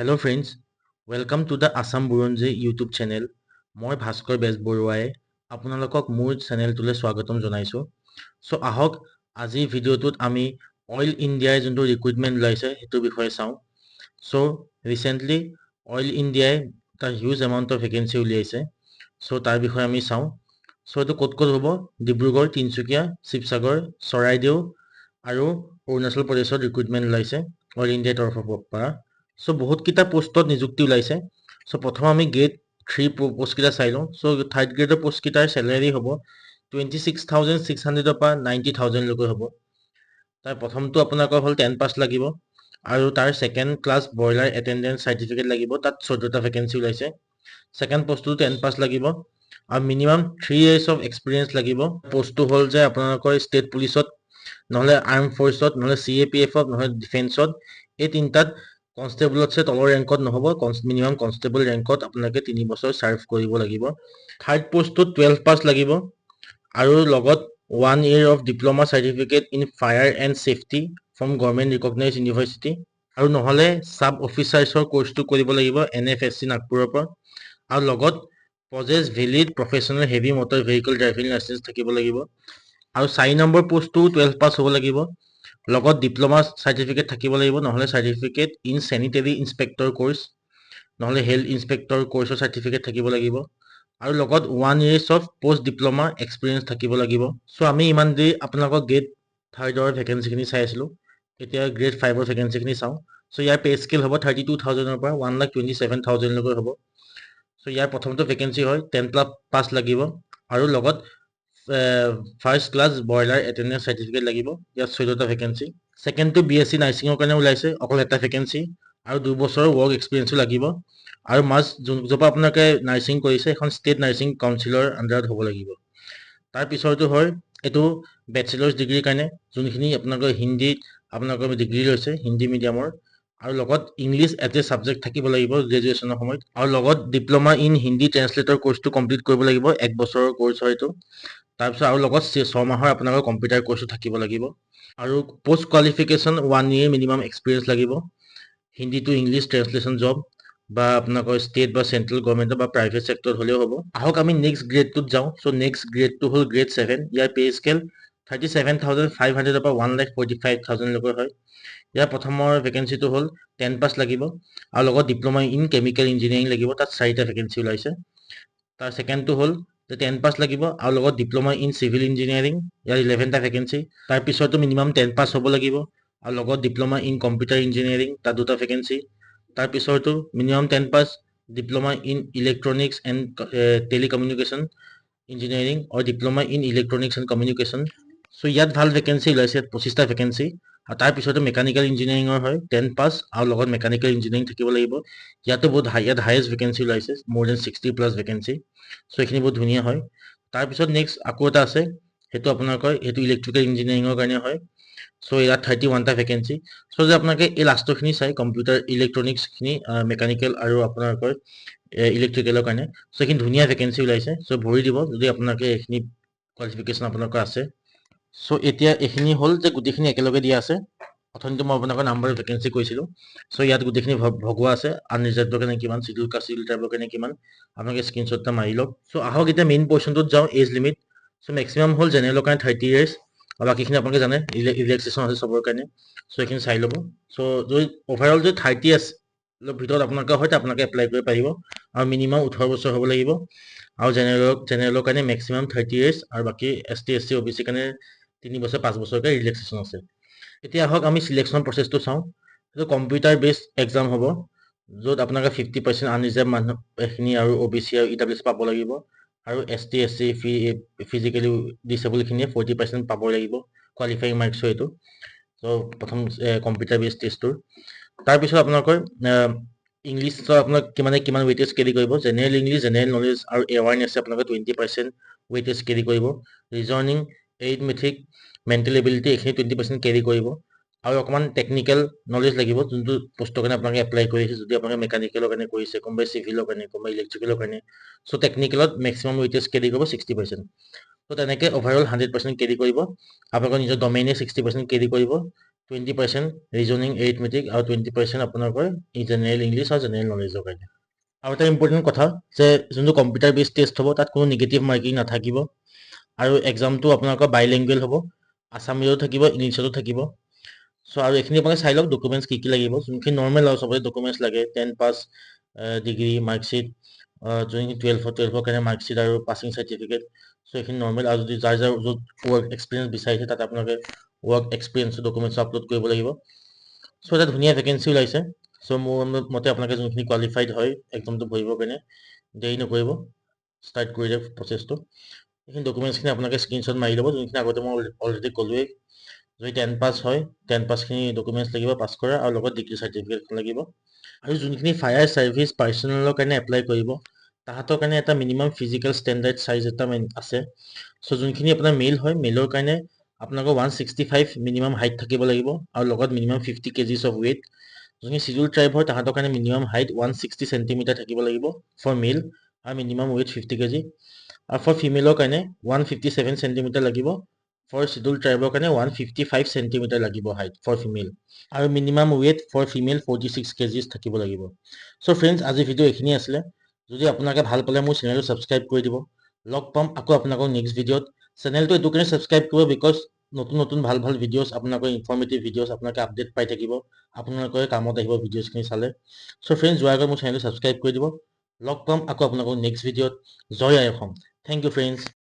Hello friends, welcome to the Assam Buronji YouTube channel. মই ভাস্কৰ বেজবৰুৱাই আপোনালোকক মোৰ চেনেলটোলৈ স্বাগতম জনাইছো। সো আহক আজি ভিডিঅ'টোত আমি অইল ইণ্ডিয়াৰ যোনটো ৰিক্ৰুটমেণ্ট ওলাইছে সেইটো বিষয়ে চাওঁ। সো ৰিসেন্টলি অইল ইণ্ডিয়াই এটা হিউজ এমাউণ্ট অফ ভেকেন্সি উলিয়াইছে। সো তাৰ বিষয়ে আমি চাওঁ। সো এইটো ক'ত ক'ত হ'ব? ডিব্ৰুগড়, তিনচুকীয়া, শিৱসাগৰ, চৰাইদেউ আৰু অৰুণাচল প্ৰদেশত ৰিক্ৰুটমেণ্ট ওলাইছে অইল ইণ্ডিয়াৰ তৰফৰ পৰা। সো বহুত কিটা পোষ্টত নিযুক্তি ওলাইছে। সো প্ৰথম আমি গ্ৰেড 3 পোষ্ট কিটা চাই লওঁ। সো থাৰ্ড গ্ৰেডৰ পোষ্ট কিটাৰ স্যালাৰি হ'ব 26,600 পৰা 90,000 লৈকে হ'ব। তাৰ প্ৰথমটো আপোনালোকৰ হ'ল 10 পাছ লাগিব আৰু তাৰ second class boiler attendance certificate লাগিব। তাত 14টা ভেকেন্সি ওলাইছে। সেকেন্ড পোষ্টটো 10 পাছ লাগিব আৰু মিনিমাম 3 ইয়াৰ্স অফ এক্সপিৰিয়েন্স লাগিব। পোষ্টটো হ'ল যে আপোনালোকৰ ষ্টেট পুলিচত নহলে আৰ্ম ফোৰ্সত নহলে CAPFত নহলে ডিফেন্সত এই তিনটাত কনষ্টেবলতছে তলৰ ৰেংকত নহব। মিনিমাম কনষ্টেবল ৰেংকত আপোনালোকে 3 বছৰ সাৰ্ভ কৰিব লাগিব। থাৰ্ড পোষ্টটো 12 পাছ লাগিব আৰু লগত 1 year of diploma certificate in fire and safety from government recognised university আৰু নহলে সাব অফিচাৰ্ছৰ কোৰ্সটো কৰিব লাগিব NFSC নাগপুৰৰ পৰা আৰু লগত possess valid professional heavy motor vehicle driving licence থাকিব লাগিব আৰু 4 নম্বৰ পোষ্টটো 12 পাছ হ'ব লাগিব লগত ডিপ্লোমা সাৰ্টিফিকেট থাকিব লাগিব নহলে সাৰ্টিফিকেট ইন স্যানিটাৰী ইন্সপেক্টৰ কোৰ্স নহলে হেলথ ইন্সপেক্টৰ কোৰ্সৰ সাৰ্টিফিকেট থাকিব লাগিব আৰু লগত 1 years of post diploma experience থাকিব লাগিব। সো আমি ইমান দি আপোনালোকক গ্ৰেড 3ৰ ভেকেন্সিখিনি চাই আছিলো। এতিয়া গ্ৰেড 5ৰ ভেকেন্সিখিনি চাওঁ। সো ইয়াৰ পে স্কেল হ'ব 32,000 পৰা 1,27,000 লৈকে হ'ব। সো ইয়াৰ প্ৰথমটো ভেকেন্সি হয় 10 পাছ লাগিব আৰু লগত first class boiler attendance certificate লাগিব। ইয়াত 14টা ভেকেন্সি। সেকেন্ডটো BSc নাৰ্সিঙৰ কাৰণে ওলাইছে অকল এটা ভেকেন্সি আৰু 2 বছৰৰ ওয়াৰ্ক এক্সপিৰিয়েন্সও লাগিব আৰু মাষ্ট যোনজোপা আপোনালোকে নাৰ্সিং কৰিছে এখন ষ্টেট নাৰ্সিং কাউন্সিলৰ আন্ডাৰত হ'ব লাগিব। তাৰ পিছৰটো হয় এইটো বেচেলাৰ্স ডিগ্ৰীৰ কাৰণে যোনখিনি আপোনালোকৰ হিন্দীত আপোনালোকৰ ডিগ্ৰী লৈছে হিন্দী মিডিয়ামৰ আৰু লগত ইংলিছ এজ এ সাবজেক্ট থাকিব লাগিব গ্ৰেজুৱেচনৰ সময়ত আৰু লগত ডিপ্লোমা ইন হিন্দী ট্ৰান্সলেটৰ কোৰ্সটো কমপ্লিট কৰিব লাগিব। 1 বছৰৰ কোৰ্স হয় এইটো। তাৰপিছত আৰু লগত 6 মাহৰ আপোনালোকৰ কম্পিউটাৰ কোৰ্সো থাকিব লাগিব আৰু post qualification 1 year minimum experience লাগিব। Hindi to English translation job বা আপোনালোকৰ ষ্টেট বা চেন্ট্ৰেল গভৰ্নমেণ্ট বা প্ৰাইভেট সেক্টৰত হলেও হ'ব। আহক আমি নেক্সট গ্ৰেডটোত যাওঁ। সো নেক্সট গ্ৰেডটো হ'ল গ্ৰেড 7। ইয়াৰ পে স্কেল 37,500 পৰা 1,45,000 লৈকে হয়। ইয়াৰ প্ৰথমৰ ভেকেন্সিটো হ'ল 10 পাছ লাগিব আৰু লগত ডিপ্লোমা ইন কেমিকেল ইঞ্জিনিয়াৰিং লাগিব। তাত 4টা ভেকেন্সি ওলাইছে। তাৰ সেকেন্ডটো হ'ল 10 পাছ লাগিব আৰু লগত ডিপ্লোমা ইন সিভিল ইঞ্জিনিয়াৰিং ইয়াৰ 11টা ভেকেন্সি। তাৰ পিছতো মিনিমাম 10 পাছ হ'ব লাগিব আৰু লগত ডিপ্লোমা ইন কম্পিউটাৰ ইঞ্জিনিয়াৰিং তাত 2টা ভেকেন্সি। তাৰ পিছতো মিনিমাম 10 পাছ diploma in electronics and telecommunication engineering আৰু diploma in electronics and communication. So ইয়াত ভাল ভেকেন্সি ওলাইছে 25টা ভেকেন্সি আৰু তাৰ পিছতো মেকানিকেল ইঞ্জিনিয়াৰিঙৰ হয় 10 পাছ আৰু লগত মেকানিকেল ইঞ্জিনিয়াৰিং থাকিব লাগিব। ইয়াতো বহুত ইয়াত হাইয়েষ্ট ভেকেন্সি ওলাইছে more than 60+ ভেকেন্সি। সো এইখিনি বহুত ধুনীয়া হয়। তাৰ পিছত নেক্সট আকৌ এটা আছে সেইটো আপোনালোকৰ সেইটো ইলেক্ট্ৰিকেল ইঞ্জিনিয়াৰিঙৰ কাৰণে হয়। সো ইয়াত 31টা ভেকেন্সি। সো যে আপোনালোকে এই লাষ্টৰখিনি চাই কম্পিউটাৰ ইলেক্ট্ৰনিক্সখিনি মেকানিকেল আৰু আপোনালোকৰ ইলেক্ট্ৰিকেলৰ কাৰণে সো এইখিনি ধুনীয়া ভেকেন্সি ওলাইছে। সো ভৰি দিব যদি আপোনালোকে এইখিনি কোৱালিফিকেশ্যন আপোনালোকৰ আছে। সো এতিয়া এইখিনি হ'ল যে গোটেইখিনি একেলগে দিয়া আছে। অথনিতে মই আপোনালোকৰ নাম্বাৰ ভেকেন্সি কৈছিলো। সো ইয়াত গোটেইখিনি ভগোৱা আছে আনৰিজাৰ্ভৰ কাৰণে কিমান শিডিউল কাষ্ট শিডিউল ট্ৰাইবৰ কাৰণে কিমান আপোনালোকে স্ক্ৰীনশ্বট এটা মাৰি লওক। সো আহক এতিয়া মেইন পৰ্চনটোত যাওঁ এজ লিমিট। সো মেক্সিমাম হ'ল জেনেৰেলৰ কাৰণে 30 ইয়াৰ্ছ আৰু বাকীখিনি আপোনালোকে জানে ৰিলেক্সেশ্যন আছে চবৰ কাৰণে। সো এইখিনি চাই ল'ব। সো যদি অভাৰঅল যদি 30 ইয়াৰ্ছ ভিতৰত আপোনালোকৰ হয় আপোনালোকে এপ্লাই কৰিব পাৰিব আৰু মিনিমাম 18 বছৰ হ'ব লাগিব আৰু জেনেৰেলৰ কাৰণে মেক্সিমাম 30 ইয়াৰ্ছ আৰু বাকী ST SC OBC কাৰণে 3 বছৰ 5 বছৰকৈ ৰিলেক্সেশ্যন আছে। এতিয়া আহক আমি সিলেকশ্যন প্ৰচেছটো চাওঁ। এইটো কম্পিউটাৰ বেছড এক্সাম হ'ব য'ত আপোনালোকে 50% আনৰিজাৰ্ভ মানুহখিনি আৰু OBC আৰু EWS পাব লাগিব আৰু ST SC ফিজিকেলি ডিচেবলখিনিয়ে 40% পাব লাগিব কোৱালিফাইং মাৰ্কছৰ এইটো। সো প্ৰথম কম্পিউটাৰ বেছড টেষ্টটোৰ তাৰপিছত আপোনালোকৰ ইংলিছৰ আপোনাক কিমান ৱেইটেজ কেৰি কৰিব। জেনেৰেল ইংলিছ জেনেৰেল নলেজ আৰু এৱাৰনেছে আপোনালোকে 20% ৱেইটেজ কেৰি কৰিব। ৰিজনিং এৰিথমেটিক মেণ্টেল এবিলিটি এইখিনি 20% কেৰি কৰিব আৰু অকণমান টেকনিকেল নলেজ লাগিব যোনটো পোষ্টৰ কাৰণে আপোনালোকে এপ্লাই কৰিছে। যদি আপোনালোকে মেকানিকেলৰ কাৰণে কৰিছে কোনোবাই চিভিলৰ কাৰণে কোনোবাই ইলেক্ট্ৰিকেলৰ কাৰণে সো টেকনিকেলত মেক্সিমাম ৱেইটেজ কেৰি কৰিব 60%। তো তেনেকৈ অভাৰঅল 100% কেৰি কৰিব। আপোনালোকৰ নিজৰ ডমেইনে 60% কেৰি কৰিব 20% ৰিজনিং এৰিথমেটিক আৰু 20% আপোনালোকৰ জেনেৰেল ইংলিছ আৰু জেনেৰেল নলেজৰ কাৰণে। আৰু এটা ইম্পৰ্টেণ্ট কথা যে যোনটো কম্পিউটাৰ বেছ টেষ্ট হ'ব তাত কোনো নিগেটিভ মাৰ্কিং নাথাকিব আৰু এক্সামটো আপোনালোকৰ বাইলেংগুৱেল হ'ব, আছামীজতো থাকিব, ইংলিছতো থাকিব। চ' আৰু এইখিনি আপোনালোকে চাই লওক ডকুমেণ্টছ কি লাগিব, যোনখিনি নৰ্মেল আৰু চবৰে ডকুমেণ্টছ লাগে 10 পাছ ডিগ্ৰী মাৰ্কশ্বিট, যোনখিনি 12ৰ কাৰণে মাৰ্কশ্বিট আৰু পাছিং চাৰ্টিফিকেট। চ' এইখিনি নৰ্মেল আৰু যদি যাৰ য'ত ৱৰ্ক এক্সপিৰিয়েঞ্চ বিচাৰিছে তাত আপোনালোকে ৱৰ্ক এক্সপিৰিয়েঞ্চ ডকুমেণ্টছ আপলোড কৰিব লাগিব। চ' এটা ধুনীয়া ভেকেঞ্চি ওলাইছে। চ' মোৰ মতে আপোনালোকে যোনখিনি কোৱালিফাইড হয় এক্সামটো ভৰিবৰ কাৰণে দেৰি নকৰিব, ষ্টাৰ্ট কৰি দিয়ক প্ৰচেছটো। এইখিনি ডকুমেণ্টছখিনি আপোনালোকে স্ক্ৰীনশ্বট মাৰি ল'ব, যোনখিনি আগতে মই অলৰেডি ক'লোৱেই। যদি 10 পাছ হয় 10 পাছখিনি ডকুমেণ্টছ লাগিব পাছ কৰা, আৰু লগত ডিগ্ৰী চাৰ্টিফিকেটখন লাগিব। আৰু যোনখিনি ফায়াৰ ছাৰ্ভিচ পাৰ্চনেলৰ কাৰণে এপ্লাই কৰিব তাহাঁতৰ কাৰণে এটা মিনিমাম ফিজিকেল ষ্টেণ্ডাৰ্ড চাইজ এটা আছে। চ' যোনখিনি আপোনাৰ মেল হয় মেলৰ কাৰণে আপোনালোকৰ 165 মিনিমাম হাইট থাকিব লাগিব আৰু লগত মিনিমাম 50 kgs অফ ৱেইট। যোনখিনি চিডিউল ট্ৰাইব হয় তাহাঁতৰ কাৰণে মিনিমাম হাইট 160 চেণ্টিমিটাৰ থাকিব লাগিব ফৰ মেল আৰু মিনিমাম ৱেইট 50 kg। আৰু ফৰ ফিমেলৰ কাৰণে 157 চেণ্টিমিটাৰ লাগিব, ফৰ চিডিউল ট্ৰাইবৰ কাৰণে 155 চেণ্টিমিটাৰ লাগিব হাইট ফৰ ফিমেল, আৰু minimum weight for female 46 kgs থাকিব লাগিব। চ' ফ্ৰেণ্ডছ আজি ভিডিঅ' এইখিনি আছিলে। যদি আপোনালোকে ভাল পালে মোৰ চেনেলটো ছাবস্ক্ৰাইব কৰি দিব। লগ পাম আকৌ আপোনালোকৰ নেক্সট ভিডিঅ'ত। চেনেলটো এইটো কাৰণে ছাবস্ক্ৰাইব কৰিব বিকজ নতুন নতুন ভাল ভাল ভিডিঅ'ছ আপোনালোকৰ ইনফৰ্মেটিভ ভিডিঅ'ছ আপোনালোকে আপডেট পাই থাকিব, আপোনালোকৰ কামত আহিব ভিডিঅ'ছখিনি চালে। চ' ফ্ৰেণ্ডছ যোৱাৰ আগত মোৰ চেনেলটো ছাবস্ক্ৰাইব কৰি দিব। লগ পাম আকৌ আপোনালোকৰ নেক্সট ভিডিঅ'ত। জয় আই অসম। Thank you friends.